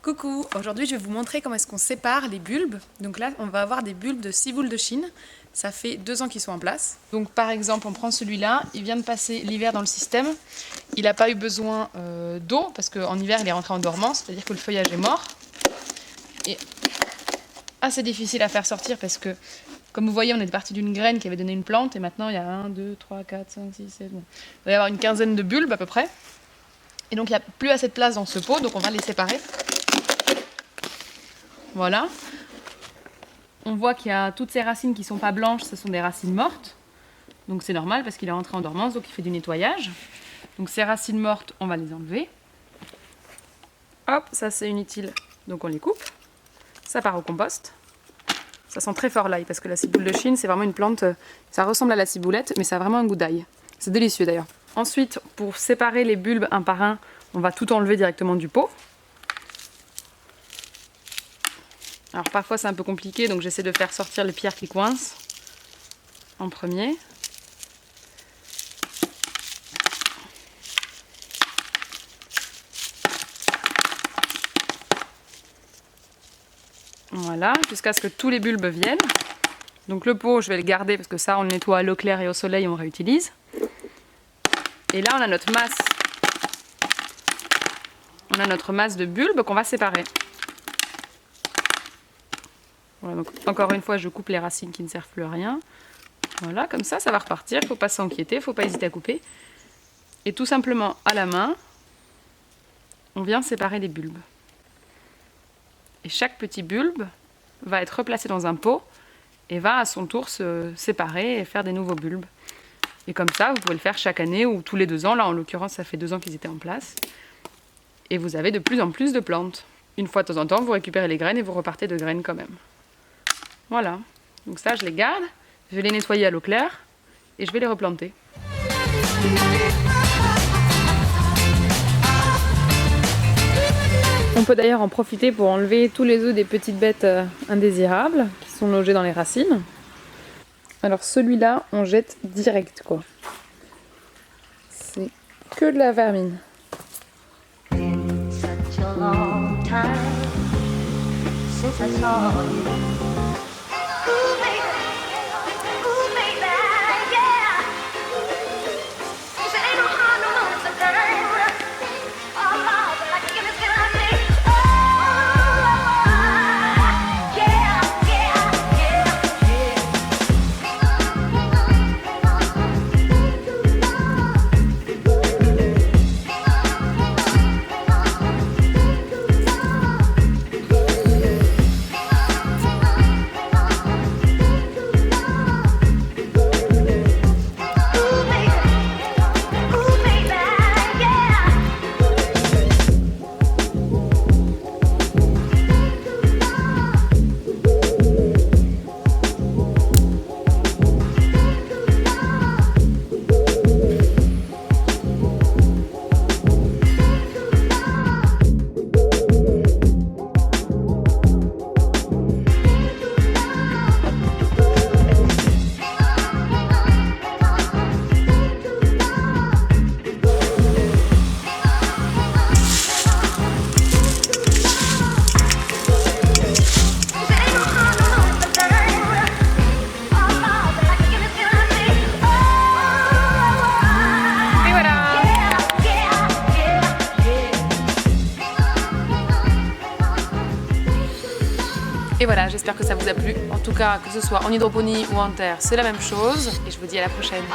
Coucou, aujourd'hui je vais vous montrer comment est-ce qu'on sépare les bulbes. Donc là on va avoir des bulbes de ciboule de Chine. Ça fait 2 ans qu'ils sont en place. Donc par exemple on prend celui-là, il vient de passer l'hiver dans le système. Il n'a pas eu besoin d'eau parce qu'en hiver il est rentré en dormance, c'est-à-dire que le feuillage est mort. Et assez difficile à faire sortir parce que comme vous voyez on est parti d'une graine qui avait donné une plante et maintenant il y a 1, 2, 3, 4, 5, 6, 7, bon. Il va y avoir une quinzaine de bulbes à peu près. Et donc il n'y a plus assez de place dans ce pot, donc on va les séparer. Voilà. On voit qu'il y a toutes ces racines qui ne sont pas blanches, ce sont des racines mortes. Donc c'est normal parce qu'il est rentré en dormance, donc il fait du nettoyage. Donc ces racines mortes, on va les enlever. Hop, ça c'est inutile, donc on les coupe. Ça part au compost. Ça sent très fort l'ail parce que la ciboule de Chine, c'est vraiment une plante, ça ressemble à la ciboulette, mais ça a vraiment un goût d'ail. C'est délicieux d'ailleurs. Ensuite, pour séparer les bulbes un par un, on va tout enlever directement du pot. Alors parfois c'est un peu compliqué, donc j'essaie de faire sortir les pierres qui coincent en premier. Voilà, jusqu'à ce que tous les bulbes viennent. Donc le pot, je vais le garder parce que ça on le nettoie à l'eau claire et au soleil, on réutilise. Et là on a notre masse. On a notre masse de bulbes qu'on va séparer. Voilà, donc encore une fois, je coupe les racines qui ne servent plus à rien. Voilà, comme ça va repartir. Il ne faut pas s'inquiéter, il ne faut pas hésiter à couper. Et tout simplement, à la main, on vient séparer les bulbes. Et chaque petit bulbe va être replacé dans un pot et va à son tour se séparer et faire des nouveaux bulbes. Et comme ça, vous pouvez le faire chaque année ou tous les 2 ans. Là, en l'occurrence, ça fait 2 ans qu'ils étaient en place. Et vous avez de plus en plus de plantes. Une fois de temps en temps, vous récupérez les graines et vous repartez de graines quand même. Voilà, donc ça je les garde, je vais les nettoyer à l'eau claire et je vais les replanter. On peut d'ailleurs en profiter pour enlever tous les œufs des petites bêtes indésirables qui sont logés dans les racines. Alors celui-là, on jette direct quoi. C'est que de la vermine. Et voilà, j'espère que ça vous a plu. En tout cas, que ce soit en hydroponie ou en terre, c'est la même chose. Et je vous dis à la prochaine.